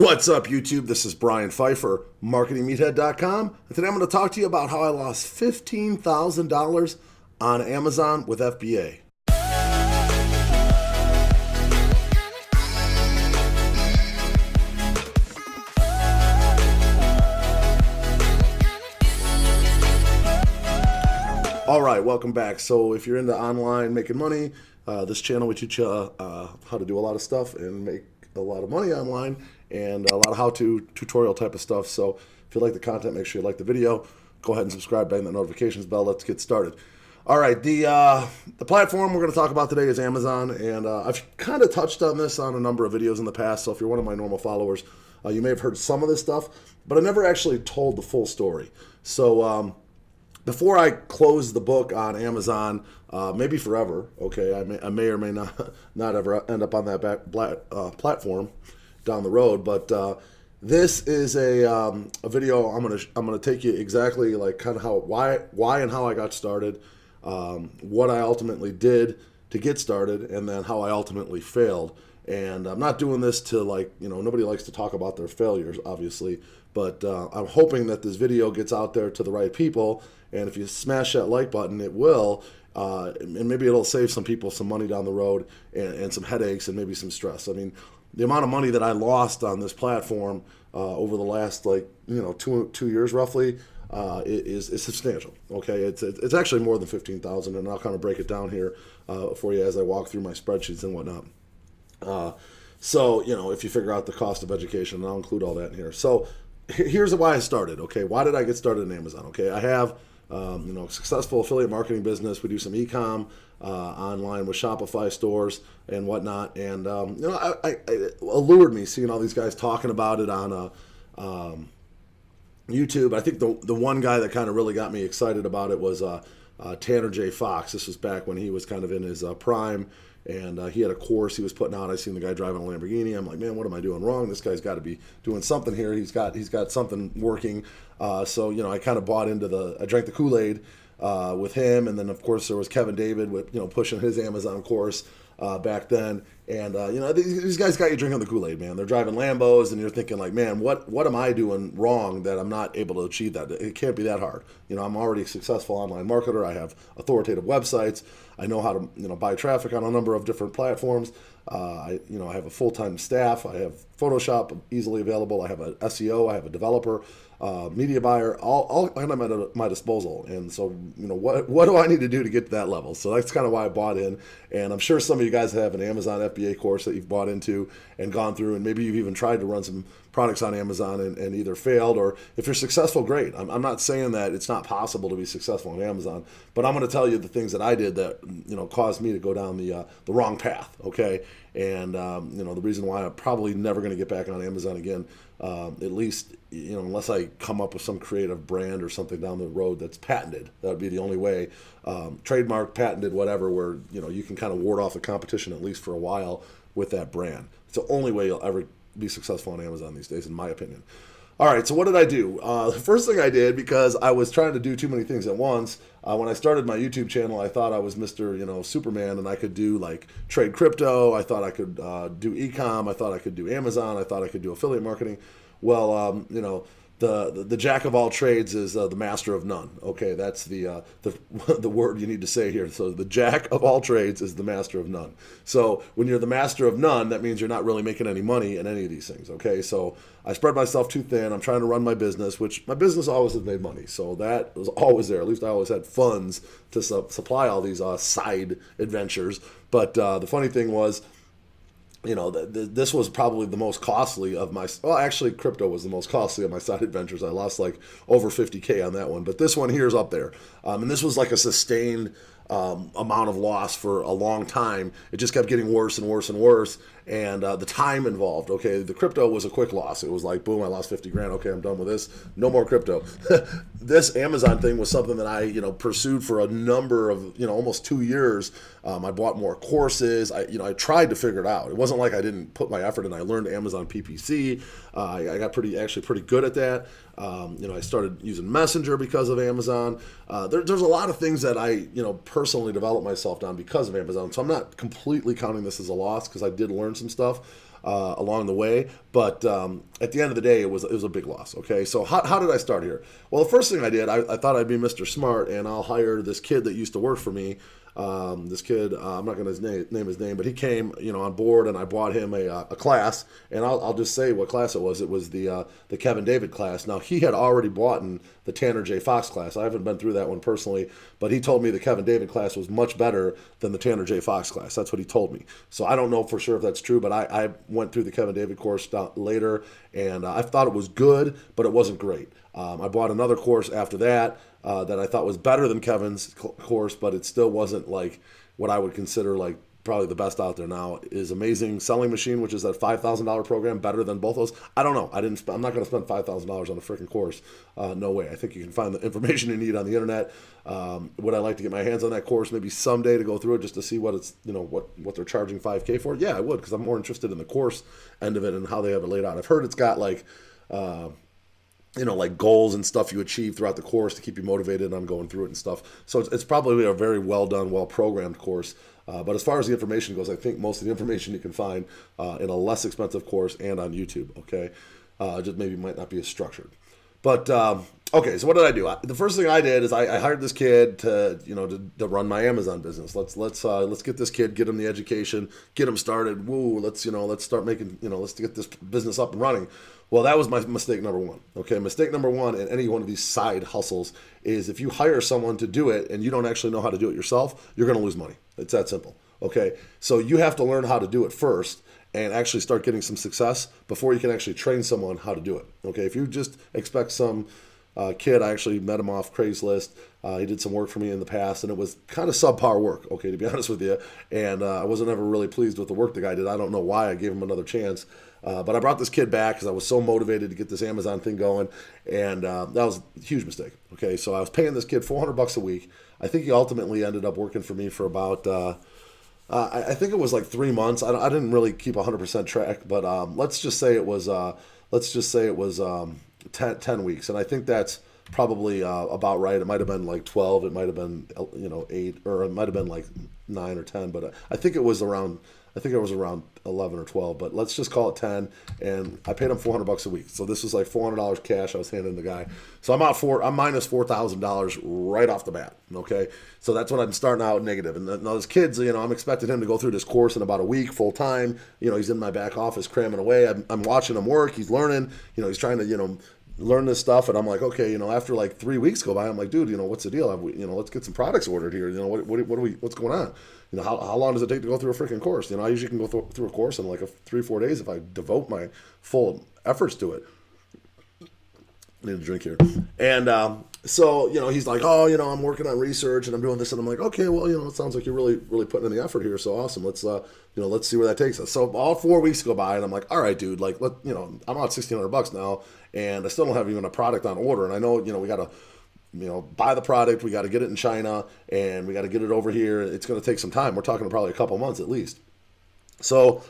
What's up, YouTube? This is Brian Pfeiffer, marketingmeathead.com, and today I'm going to talk to you about how I lost $15,000 on Amazon with FBA. All right, welcome back. So if you're into online making money, this channel will teach you how to do a lot of stuff and make a lot of money online and a lot of how-to tutorial type of stuff. So if you like the content, make sure you like the video. Go ahead and subscribe, bang that notifications bell. Let's get started. All right, the platform we're going to talk about today is Amazon, and I've kind of touched on this on a number of videos in the past. So if you're one of my normal followers, you may have heard some of this stuff, but I never actually told the full story. So before I close the book on Amazon, maybe forever, okay, I may or may not ever end up on that platform down the road, but this is a video I'm gonna take you exactly like kind of why and how I got started, what I ultimately did to get started, and then how I ultimately failed. And I'm not doing this to, like, nobody likes to talk about their failures, obviously, but I'm hoping that this video gets out there to the right people, and if you smash that like button, it will, and maybe it'll save some people some money down the road and some headaches and maybe some stress. I mean, the amount of money that I lost on this platform over the last, two years roughly, is substantial. Okay, it's actually more than 15,000, and I'll kind of break it down here for you as I walk through my spreadsheets and whatnot. So if you figure out the cost of education, I'll include all that in here. So here's why I started. Okay, why did I get started in Amazon? Okay, I have successful affiliate marketing business. We do some e-com online with Shopify stores and whatnot, and it allured me seeing all these guys talking about it on YouTube. I think the one guy that kind of really got me excited about it was Tanner J. Fox. This was back when he was kind of in his prime, and he had a course he was putting out. I seen the guy driving a Lamborghini. I'm like, man, what am I doing wrong? This guy's got to be doing something here. He's got something working. So I kind of bought into I drank the Kool-Aid with him, and then of course there was Kevin David with pushing his Amazon course back then. And these guys got you drinking the Kool-Aid, man. They're driving Lambos, and you're thinking like, man, what am I doing wrong that I'm not able to achieve that? It can't be that hard. I'm already a successful online marketer. I have authoritative websites. I know how to buy traffic on a number of different platforms. I have a full-time staff. I have Photoshop easily available. I have an SEO. I have a developer, media buyer, all kind of at my disposal. And so, what do I need to do to get to that level? So that's kind of why I bought in. And I'm sure some of you guys have an Amazon FBA course that you've bought into and gone through, and maybe you've even tried to run some products on Amazon and either failed, or if you're successful, great. I'm not saying that it's not possible to be successful on Amazon, but I'm going to tell you the things that I did that caused me to go down the wrong path. Okay, and the reason why I'm probably never going to get back on Amazon again, at least unless I come up with some creative brand or something down the road that's patented. That would be the only way, trademark, patented, whatever, where you can kind of ward off the competition at least for a while with that brand. It's the only way you'll ever be successful on Amazon these days, in my opinion. All right, so what did I do? The first thing I did, because I was trying to do too many things at once, when I started my YouTube channel, I thought I was Mr. Superman, and I could do like trade crypto. I thought I could do e-com. I thought I could do Amazon. I thought I could do affiliate marketing. Well, the jack of all trades is the master of none. Okay, that's the word you need to say here. So the jack of all trades is the master of none. So when you're the master of none, that means you're not really making any money in any of these things. Okay, so I spread myself too thin. I'm trying to run my business, which my business always has made money. So that was always there. At least I always had funds to supply all these side adventures. But the funny thing was, this was probably the most costly of my, well, actually crypto was the most costly of my side adventures. I lost like over 50K on that one, but this one here is up there. And this was like a sustained amount of loss for a long time. It just kept getting worse and worse and worse. And the time involved, okay, the crypto was a quick loss. It was like, boom, I lost 50 grand. Okay, I'm done with this. No more crypto. This Amazon thing was something that I, pursued for a number of, almost 2 years. I bought more courses. I tried to figure it out. It wasn't like I didn't put my effort in. I learned Amazon PPC. I got actually pretty good at that. I started using Messenger because of Amazon. There's a lot of things that I, personally developed myself on because of Amazon. So I'm not completely counting this as a loss because I did learn some stuff. along the way. But at the end of the day, it was a big loss. Okay, so how did I start here? Well, the first thing I did, I thought I'd be Mr. Smart, and I'll hire this kid that used to work for me. This kid, I'm not going to name his name, but he came, on board, and I bought him a class, and I'll just say what class it was. It was the Kevin David class. Now, he had already bought in the Tanner J. Fox class. I haven't been through that one personally, but he told me the Kevin David class was much better than the Tanner J. Fox class. That's what he told me. So I don't know for sure if that's true, but I went through the Kevin David course later, and I thought it was good, but it wasn't great. I bought another course after that that I thought was better than Kevin's course, but it still wasn't like what I would consider like probably the best out there now. Is Amazing Selling Machine, which is that $5,000 program, better than both those? I don't know. I'm not going to spend $5,000 on a freaking course. No way. I think you can find the information you need on the internet. Would I like to get my hands on that course maybe someday to go through it just to see what it's what they're charging $5K for? Yeah, I would, because I'm more interested in the course end of it and how they have it laid out. I've heard it's got like like goals and stuff you achieve throughout the course to keep you motivated on going through it and stuff. So it's probably a very well done, well programmed course. But as far as the information goes, I think most of the information you can find in a less expensive course and on YouTube. Okay, just maybe might not be as structured. But okay, so what did I do? The first thing I did is I hired this kid to run my Amazon business. Let's get this kid, get him the education, get him started. Woo, let's start making let's get this business up and running. Well, that was my mistake number one. Okay, mistake number one in any one of these side hustles is if you hire someone to do it and you don't actually know how to do it yourself, you're going to lose money. It's that simple. Okay, so you have to learn how to do it first and actually start getting some success before you can actually train someone how to do it. Okay, if you just expect some kid, I actually met him off Craigslist. He did some work for me in the past, and it was kind of subpar work, okay, to be honest with you. And I wasn't ever really pleased with the work the guy did. I don't know why I gave him another chance. But I brought this kid back because I was so motivated to get this Amazon thing going, and that was a huge mistake. Okay, so I was paying this kid $400 a week. I think he ultimately ended up working for me for about, I think it was like 3 months. I didn't really keep 100% track, but let's just say it was 10 weeks, and I think that's probably about right. It might have been like 12. It might have been 8, or it might have been like 9 or 10. But I think it was around 11 or 12, but let's just call it 10. And I paid him $400 a week. So this was like $400 cash I was handing the guy. So I'm minus $4,000 right off the bat. Okay. So that's when I'm starting out negative. And now this kid's, I'm expecting him to go through this course in about a week full time. He's in my back office cramming away. I'm watching him work. He's learning, he's trying to, learn this stuff. And I'm like, okay, after like 3 weeks go by, I'm like, dude, what's the deal? Let's get some products ordered here. What's going on? How long does it take to go through a freaking course? I usually can go through a course in like 3-4 days if I devote my full efforts to it. I need a drink here. And so, he's like, oh, I'm working on research and I'm doing this. And I'm like, okay, well, it sounds like you're really, really putting in the effort here. So awesome. Let's see where that takes us. So all 4 weeks go by and I'm like, all right, dude, like, I'm out $1,600 now and I still don't have even a product on order. And I know, we got to, buy the product, we got to get it in China, and we got to get it over here. It's going to take some time. We're talking probably a couple months at least. So,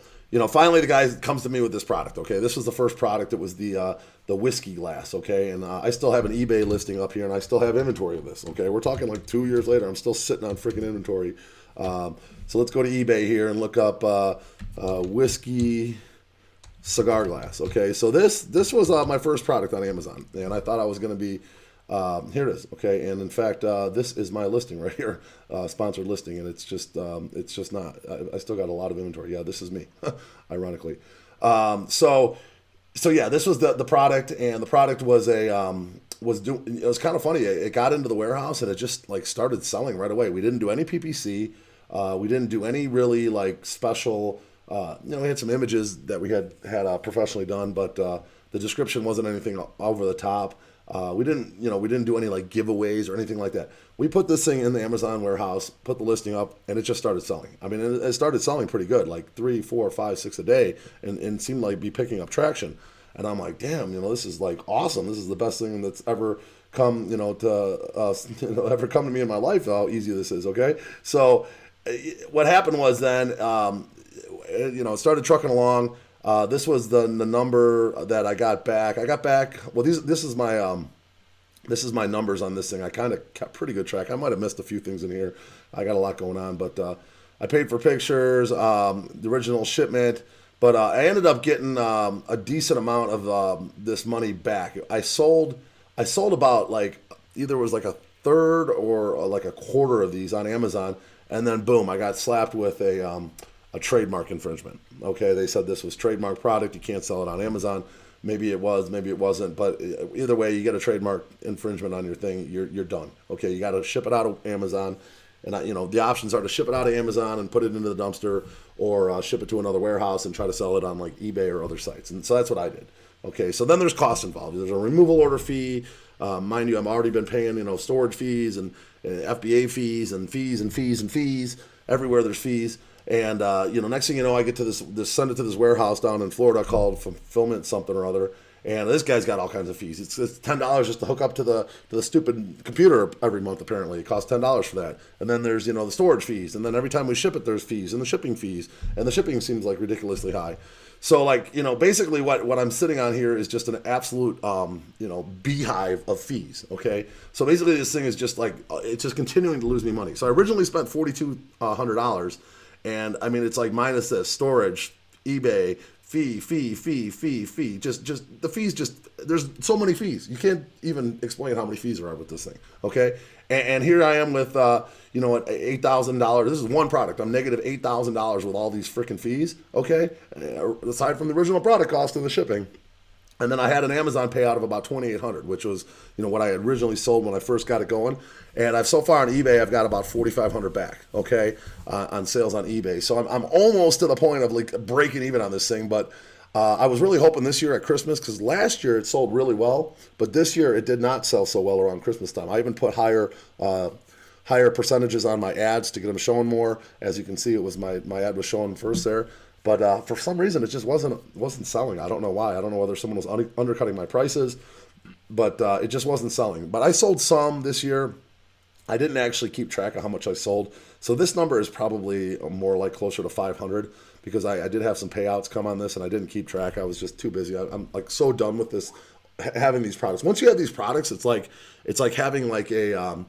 finally the guy comes to me with this product. Okay, this was the first product. It was the whiskey glass. Okay, and I still have an eBay listing up here, and I still have inventory of this. Okay, we're talking like 2 years later. I'm still sitting on freaking inventory. So let's go to eBay here and look up whiskey cigar glass. Okay, so this was my first product on Amazon, and I thought I was going to be. Here it is. Okay. And in fact, this is my listing right here, sponsored listing. And it's just not, I still got a lot of inventory. Yeah, this is me, ironically. So yeah, this was the product, and the product was it was kind of funny. It got into the warehouse and it just like started selling right away. We didn't do any PPC. We didn't do any really like special, we had some images that we had professionally done, but, the description wasn't anything over the top. We didn't do any like giveaways or anything like that. We put this thing in the Amazon warehouse, put the listing up, and it just started selling. I mean, it started selling pretty good, like 3, 4, 5, 6 a day, and seemed like be picking up traction. And I'm like, damn, this is like awesome. This is the best thing that's ever come, ever come to me in my life. How easy this is. Okay, so what happened was then, it started trucking along. This was the number that I got back. Well, this is my numbers on this thing. I kind of kept pretty good track. I might have missed a few things in here. I got a lot going on, but I paid for pictures, the original shipment, But I ended up getting a decent amount of this money back. I sold about like either it was like a third or like a quarter of these on Amazon, and then boom, I got slapped with a trademark infringement. Okay, they said this was trademark product. You can't sell it on Amazon. Maybe it was, maybe it wasn't, but either way, you get a trademark infringement on your thing, you're done. Okay, you got to ship it out of Amazon, and the options are to ship it out of Amazon and put it into the dumpster, or ship it to another warehouse and try to sell it on like eBay or other sites. And so that's what I did. Okay, so then there's costs involved. There's a removal order fee. Mind you, I've already been paying storage fees and FBA fees and fees and fees and fees. Everywhere there's fees. And next thing you know, I get to this send it to this warehouse down in Florida called Fulfillment something or other, and this guy's got all kinds of fees. It's $10 just to hook up to the stupid computer every month. Apparently, it costs $10 for that. And then there's the storage fees, and then every time we ship it, there's fees and the shipping fees, and the shipping seems like ridiculously high. So basically what I'm sitting on here is just an absolute beehive of fees. Okay, so basically this thing is just like it's just continuing to lose me money. So I originally spent $4,200. And I mean, it's like minus this storage, eBay, fee. Just the fees. There's so many fees. You can't even explain how many fees there are with this thing. Okay, and here I am with $8,000. This is one product. I'm negative $8,000 with all these freaking fees. Okay, aside from the original product cost and the shipping. And then I had an Amazon payout of about $2,800, which was, what I had originally sold when I first got it going. And I've so far on eBay, I've got about $4,500 back, okay, on sales on eBay. So I'm almost to the point of like breaking even on this thing. But I was really hoping this year at Christmas, because last year it sold really well, but this year it did not sell so well around Christmas time. I even put higher percentages on my ads to get them showing more. As you can see, it was my ad was showing first there. But for some reason, it just wasn't selling. I don't know why. I don't know whether someone was undercutting my prices, but it just wasn't selling. But I sold some this year. I didn't actually keep track of how much I sold. So this number is probably more like closer to 500, because I did have some payouts come on this, and I didn't keep track. I was just too busy. I'm like so done with this, having these products. Once you have these products, it's like having like a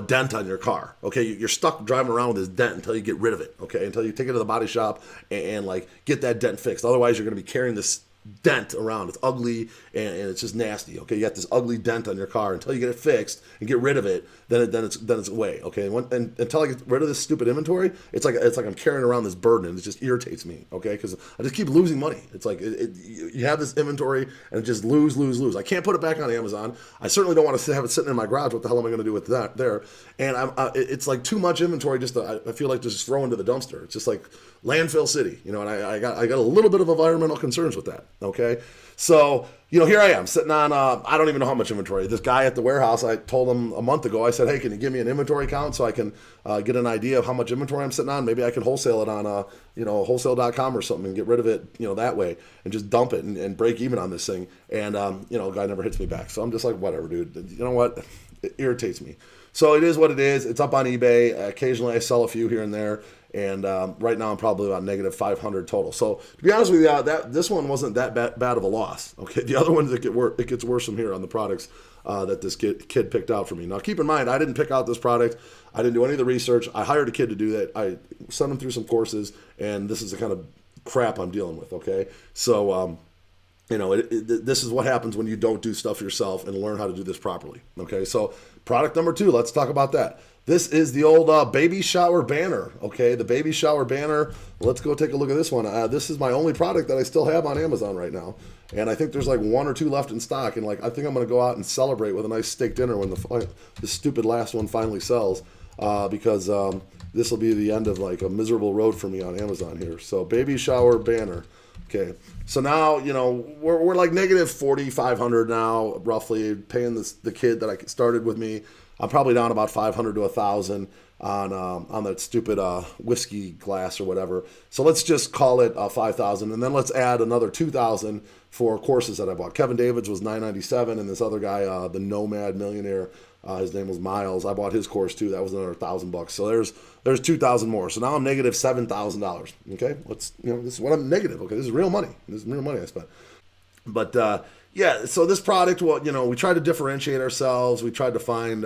dent on your car. Okay, you're stuck driving around with this dent until you get rid of it. Okay, until you take it to the body shop and like get that dent fixed. Otherwise, you're going to be carrying this dent around. It's ugly and it's just nasty. Okay, you got this ugly dent on your car. Until you get it fixed and get rid of it, then it's away. Okay, and until I get rid of this stupid inventory, it's like I'm carrying around this burden, and it just irritates me. Okay, because I just keep losing money. It's like you have this inventory and it just lose. I can't put it back on Amazon. I certainly don't want to have it sitting in my garage. What the hell am I going to do with that there? And it's like too much inventory. I feel like just throw into the dumpster. It's just like landfill city, and I got a little bit of environmental concerns with that. Okay, so here I am sitting on I don't even know how much inventory. This guy at the warehouse, I told him a month ago, I said, hey, can you give me an inventory count so I can get an idea of how much inventory I'm sitting on? Maybe I can wholesale it on wholesale.com or something and get rid of it that way and just dump it and break even on this thing. And the guy never hits me back, so I'm just like, whatever, dude. You know what? It irritates me. So it is what it is. It's up on eBay. Occasionally I sell a few here and there. And right now I'm probably about negative 500 total. So to be honest with you, this one wasn't that bad of a loss. Okay, the other ones it gets worse from here on the products that this kid picked out for me. Now keep in mind, I didn't pick out this product. I didn't do any of the research. I hired a kid to do that. I sent him through some courses, and this is the kind of crap I'm dealing with. Okay, so this is what happens when you don't do stuff yourself and learn how to do this properly. Okay, so product number 2, let's talk about that. This is the old baby shower banner. Okay, the baby shower banner. Let's go take a look at this one. This is my only product that I still have on Amazon right now, and I think there's like 1 or 2 left in stock. And I think I'm gonna go out and celebrate with a nice steak dinner when the stupid last one finally sells, because this will be the end of like a miserable road for me on Amazon here. So baby shower banner. Okay, so now we're like negative 4,500 now, roughly, paying the kid that I started with me. I'm probably down about 500 to 1,000 on that stupid whiskey glass or whatever. So let's just call it 5,000, and then let's add another 2,000 for courses that I bought. Kevin David's was $997, and this other guy, the Nomad Millionaire, his name was Miles. I bought his course too. That was another $1,000. So there's 2,000 more. So now I'm negative $7,000. Okay, this is what I'm negative. Okay, this is real money. This is real money I spent. But yeah, so this product, we tried to differentiate ourselves. We tried to find,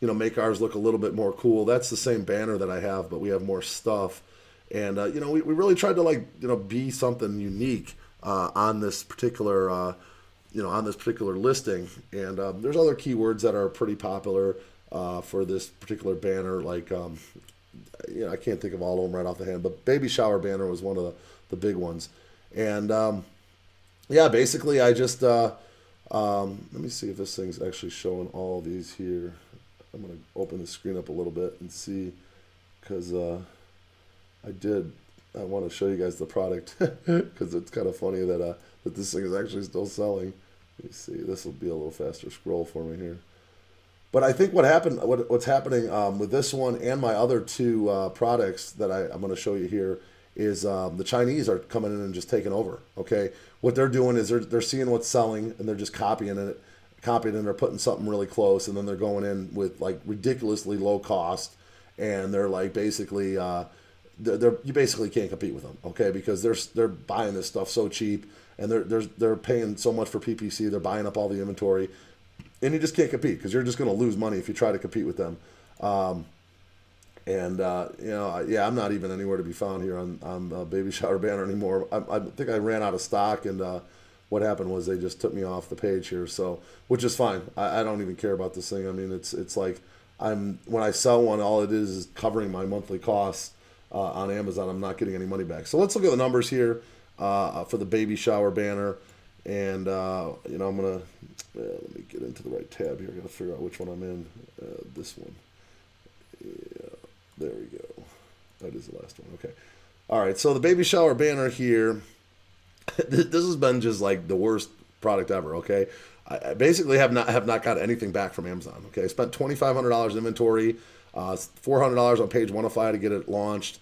make ours look a little bit more cool. That's the same banner that I have, but we have more stuff. And we really tried to be something unique on this particular listing. And there's other keywords that are pretty popular for this particular banner, like I can't think of all of them right off the hand, but baby shower banner was one of the big ones. And basically I just let me see if this thing's actually showing all of these here. I'm going to open the screen up a little bit and see, because I want to show you guys the product because it's kind of funny that this thing is actually still selling. Let me see. This will be a little faster scroll for me here. But I think what's happening with this one and my other two products that I'm going to show you here is the Chinese are coming in and just taking over. Okay, what they're doing is they're seeing what's selling and they're just copying it, and they're putting something really close, and then they're going in with like ridiculously low cost, and they're like basically you basically can't compete with them. Okay, because they're buying this stuff so cheap, and they're paying so much for PPC, they're buying up all the inventory. And you just can't compete because you're just going to lose money if you try to compete with them. I'm not even anywhere to be found here on Baby Shower Banner anymore. I think I ran out of stock, and what happened was they just took me off the page here. So, which is fine. I don't even care about this thing. I mean, it's like when I sell one, all it is covering my monthly costs on Amazon. I'm not getting any money back. So let's look at the numbers here for the Baby Shower Banner. And, I'm going to, let me get into the right tab here. I got to figure out which one I'm in. This one. Yeah, there we go. That is the last one. Okay. All right. So the Baby Shower Banner here, this has been just like the worst product ever. Okay. I basically have not got anything back from Amazon. Okay. I spent $2,500 inventory, $400 on page 105 to get it launched.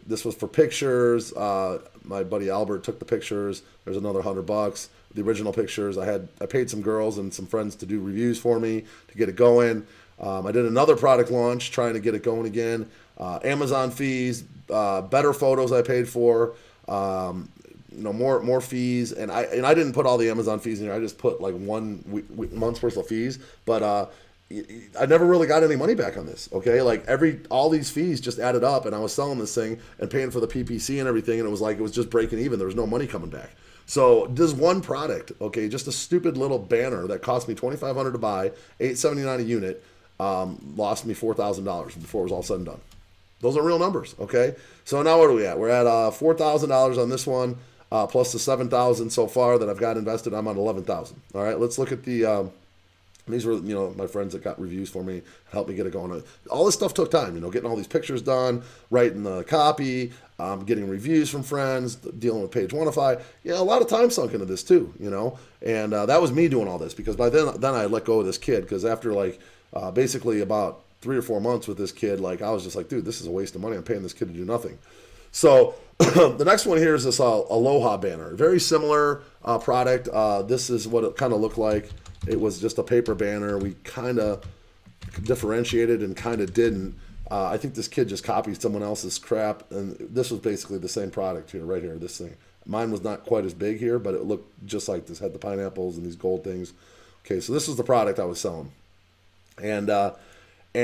This was for pictures. My buddy Albert took the pictures. There's another $100. The original pictures, I paid some girls and some friends to do reviews for me to get it going. I did another product launch trying to get it going again. Amazon fees, better photos I paid for, more fees, and I didn't put all the Amazon fees in here. I just put like one month's worth of fees, but I never really got any money back on this. Okay, like all these fees just added up, and I was selling this thing and paying for the PPC and everything, and it was just breaking even. There was no money coming back. So this one product, okay, just a stupid little banner that cost me $2,500 to buy, $879 a unit, lost me $4,000 before it was all said and done. Those are real numbers, okay? So now what are we at? We're at $4,000 on this one, plus the $7,000 so far that I've got invested. I'm on $11,000. All right, let's look at the. These were, my friends that got reviews for me, helped me get it going. All this stuff took time, getting all these pictures done, writing the copy, getting reviews from friends, dealing with page 105. A lot of time sunk into this too, And that was me doing all this because by then I let go of this kid because after basically about 3 or 4 months with this kid, I was just like, dude, this is a waste of money. I'm paying this kid to do nothing. So the next one here is this Aloha banner. Very similar product. This is what it kind of looked like. It was just a paper banner. We kind of differentiated and kind of didn't. I think this kid just copied someone else's crap, and this was basically the same product here, right here, this thing. Mine was not quite as big here, but it looked just like this. Had the pineapples and these gold things. Okay, so this was the product I was selling. And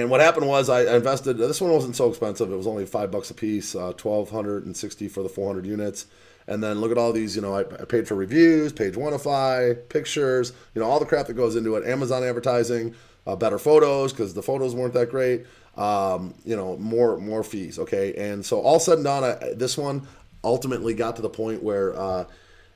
what happened was I invested. This one wasn't so expensive. It was only $5 a piece, $1,260 for the 400 units. And then look at all these, I paid for reviews, page 105, pictures, all the crap that goes into it. Amazon advertising, better photos because the photos weren't that great. More fees. Okay, and so all said and done, this one ultimately got to the point where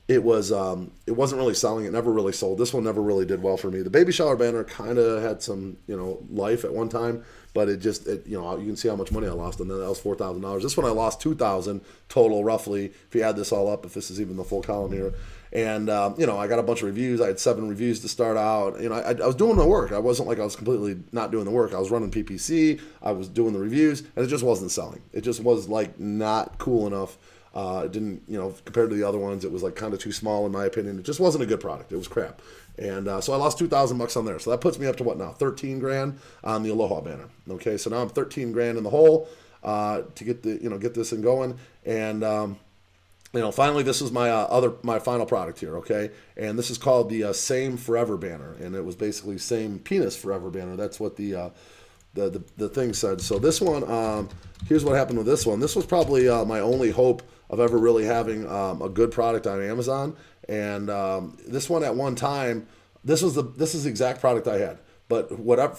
it wasn't really selling. It never really sold. This one never really did well for me. The Baby Shower Banner kind of had some life at one time, but you can see how much money I lost, and then that was $4,000. This one I lost $2,000 total, roughly. If you add this all up, if this is even the full column here, and I got a bunch of reviews. I had 7 reviews to start out. I was doing the work. I wasn't like I was completely not doing the work. I was running PPC. I was doing the reviews, and it just wasn't selling. It just was not cool enough. It didn't, compared to the other ones, it was kind of too small in my opinion. It just wasn't a good product. It was crap. And so I lost $2,000 on there. So that puts me up to what now? $13,000 on the Aloha banner. Okay, so now I'm $13,000 in the hole to get get this thing going. And finally, this is my final product here. Okay, and this is called the Same Forever banner, and it was basically Same Penis Forever banner. That's what the the thing said. So this one, here's what happened with this one. This was probably my only hope of ever really having a good product on Amazon. And this one at one time, this is the exact product I had. But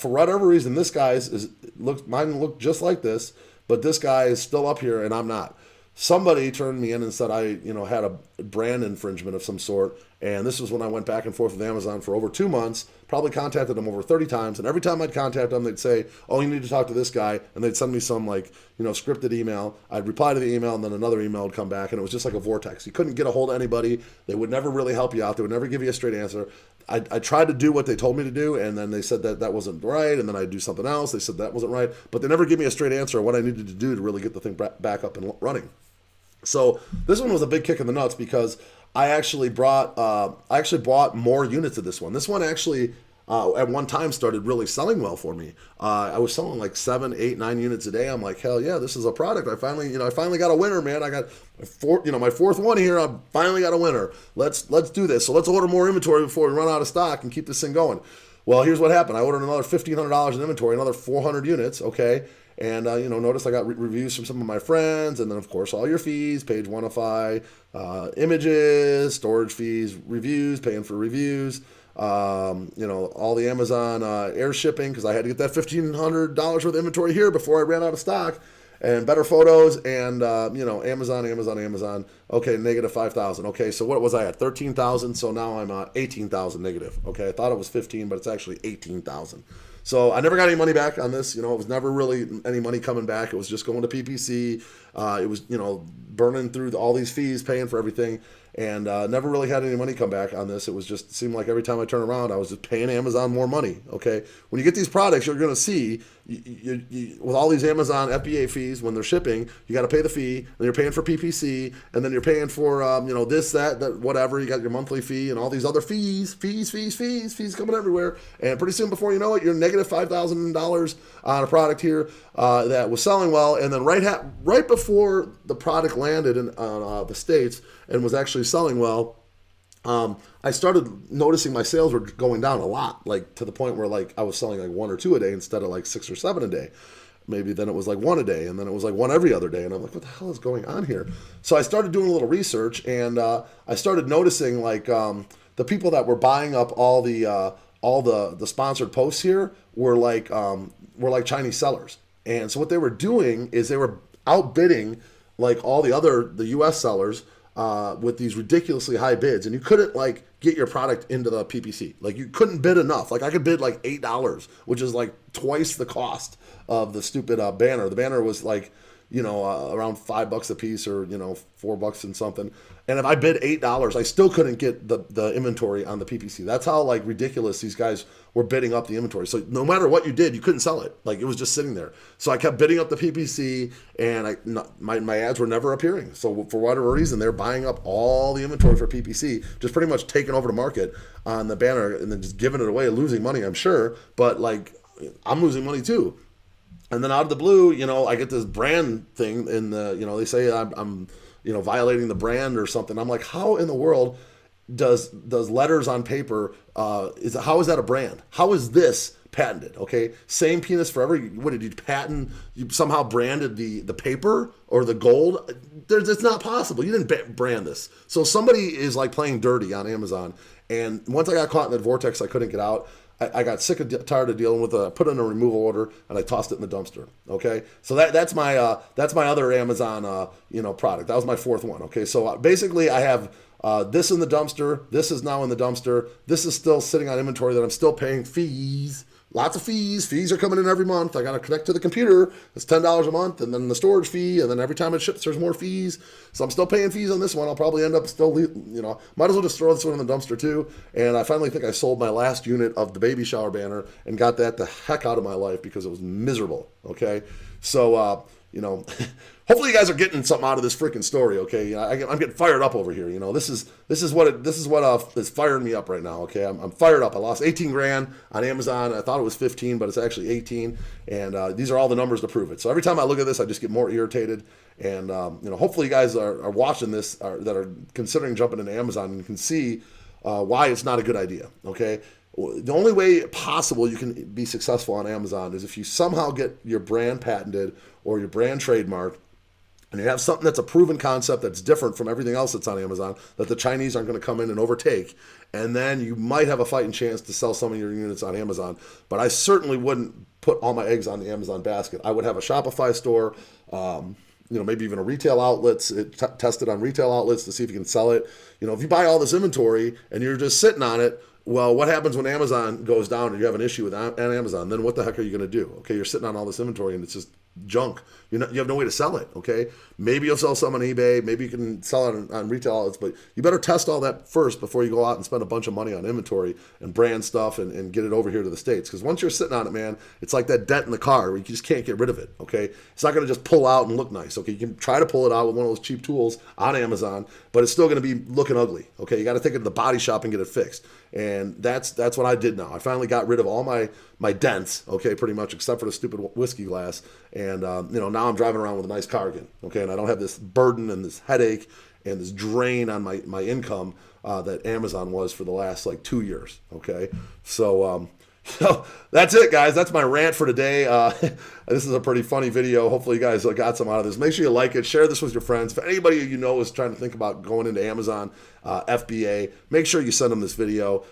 for whatever reason, this guy's mine looked just like this, but this guy is still up here and I'm not. Somebody turned me in and said I, had a brand infringement of some sort, and this was when I went back and forth with Amazon for over 2 months, probably contacted them over 30 times, and every time I'd contact them, they'd say, oh, you need to talk to this guy, and they'd send me some, scripted email. I'd reply to the email, and then another email would come back, and it was just like a vortex. You couldn't get a hold of anybody. They would never really help you out. They would never give you a straight answer. I tried to do what they told me to do, and then they said that wasn't right, and then I'd do something else. They said that wasn't right, but they never gave me a straight answer on what I needed to do to really get the thing back up and running. So this one was a big kick in the nuts because I actually bought more units of this one. This one actually at one time started really selling well for me. I was selling like 7, 8, 9 units a day. I'm like, hell yeah, this is a product. I finally got a winner, man. I got my fourth one here. I finally got a winner. Let's do this. So let's order more inventory before we run out of stock and keep this thing going. Well, here's what happened. I ordered another $1,500 in inventory, another 400 units. Okay. And, notice I got reviews from some of my friends, and then, of course, all your fees, page 105, images, storage fees, reviews, paying for reviews, all the Amazon air shipping, because I had to get that $1,500 worth of inventory here before I ran out of stock, and better photos, and, Amazon. Okay, negative 5,000. Okay, so what was I at? 13,000, so now I'm 18,000 negative. Okay, I thought it was 15, but it's actually 18,000. So I never got any money back on this. It was never really any money coming back. It was just going to PPC. It was, burning through all these fees, paying for everything, and never really had any money come back on this. It was just seemed like every time I turn around, I was just paying Amazon more money. Okay, when you get these products, you're going to see you, with all these Amazon FBA fees when they're shipping, you got to pay the fee, and you're paying for PPC, and then you're paying for this, that, whatever. You got your monthly fee and all these other fees coming everywhere, and pretty soon, before you know it, you're negative $5,000 on a product here that was selling well, and then right before the product landed in the States and was actually selling well, I started noticing my sales were going down a lot, like to the point where like I was selling like 1 or 2 a day instead of like 6 or 7 a day. Maybe then it was like 1 a day, and then it was like 1 every other day, and I'm like, what the hell is going on here? So I started doing a little research, and I started noticing like the people that were buying up all the sponsored posts here were like Chinese sellers. And so what they were doing is they were outbidding like all the U.S. sellers with these ridiculously high bids, and you couldn't like get your product into the PPC. Like you couldn't bid enough. Like I could bid like $8, which is like twice the cost of the stupid banner. The banner was like around $5 a piece, or $4 and something. And if I bid $8, I still couldn't get the inventory on the PPC. That's how like ridiculous these guys were bidding up the inventory. So no matter what you did, you couldn't sell it. Like it was just sitting there. So I kept bidding up the PPC, and my ads were never appearing. So for whatever reason, they're buying up all the inventory for PPC, just pretty much taking over the market on the banner and then just giving it away, losing money, I'm sure. But like I'm losing money too. And then out of the blue, I get this brand thing in the, they say I'm violating the brand or something. I'm like, how in the world does letters on paper, how is that a brand? How is this patented? Okay, same penis for every, what did you patent? You somehow branded the paper or the gold? It's not possible. You didn't brand this. So somebody is like playing dirty on Amazon. And once I got caught in that vortex, I couldn't get out. I got sick and tired of dealing with it. Put in a removal order, and I tossed it in the dumpster. Okay, so that's my other Amazon product. That was my fourth one. Okay, so basically I have this in the dumpster. This is now in the dumpster. This is still sitting on inventory that I'm still paying fees. Lots of fees. Fees are coming in every month. I got to connect to the computer. It's $10 a month, and then the storage fee, and then every time it ships, there's more fees. So I'm still paying fees on this one. I'll probably end up still, might as well just throw this one in the dumpster too. And I finally think I sold my last unit of the baby shower banner and got that the heck out of my life because it was miserable. Okay, so hopefully you guys are getting something out of this freaking story. Okay, I'm getting fired up over here. This is what is firing me up right now. Okay, I'm fired up. I lost 18 grand on Amazon. I thought it was 15, but it's actually 18. And these are all the numbers to prove it. So every time I look at this, I just get more irritated. And hopefully you guys are watching this that are considering jumping into Amazon and can see why it's not a good idea. Okay. The only way possible you can be successful on Amazon is if you somehow get your brand patented or your brand trademarked, and you have something that's a proven concept that's different from everything else that's on Amazon that the Chinese aren't going to come in and overtake. And then you might have a fighting chance to sell some of your units on Amazon. But I certainly wouldn't put all my eggs on the Amazon basket. I would have a Shopify store, maybe even a retail outlets, test it on retail outlets to see if you can sell it. If you buy all this inventory and you're just sitting on it, well, what happens when Amazon goes down and you have an issue with Amazon? Then what the heck are you going to do? Okay, you're sitting on all this inventory and it's just junk. You have no way to sell it, okay? Maybe you'll sell some on eBay. Maybe you can sell it on retail outlets, but you better test all that first before you go out and spend a bunch of money on inventory and brand stuff and get it over here to the States. Because once you're sitting on it, man, it's like that dent in the car where you just can't get rid of it, okay? It's not going to just pull out and look nice, okay? You can try to pull it out with one of those cheap tools on Amazon, but it's still going to be looking ugly, okay? You got to take it to the body shop and get it fixed. And that's what I did now. I finally got rid of all my dents, okay, pretty much, except for the stupid whiskey glass. And, now I'm driving around with a nice car again, okay? And I don't have this burden and this headache and this drain on my income that Amazon was for the last, 2 years, okay? So that's it, guys. That's my rant for today. This is a pretty funny video. Hopefully you guys got some out of this. Make sure you like it. Share this with your friends. If anybody is trying to think about going into Amazon, FBA, make sure you send them this video.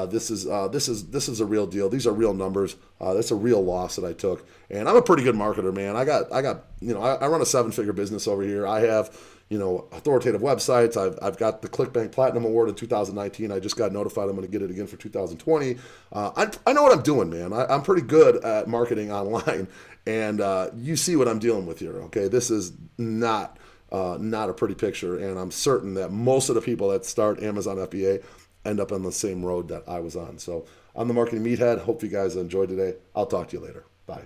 This is a real deal. These are real numbers. That's a real loss that I took. And I'm a pretty good marketer, man. I run a 7-figure business over here. I have authoritative websites. I've got the ClickBank Platinum Award in 2019. I just got notified I'm going to get it again for 2020. I know what I'm doing, man. I'm pretty good at marketing online, and you see what I'm dealing with here. Okay, this is not a pretty picture, and I'm certain that most of the people that start Amazon FBA end up on the same road that I was on. So I'm the Marketing Meathead. Hope you guys enjoyed today. I'll talk to you later. Bye.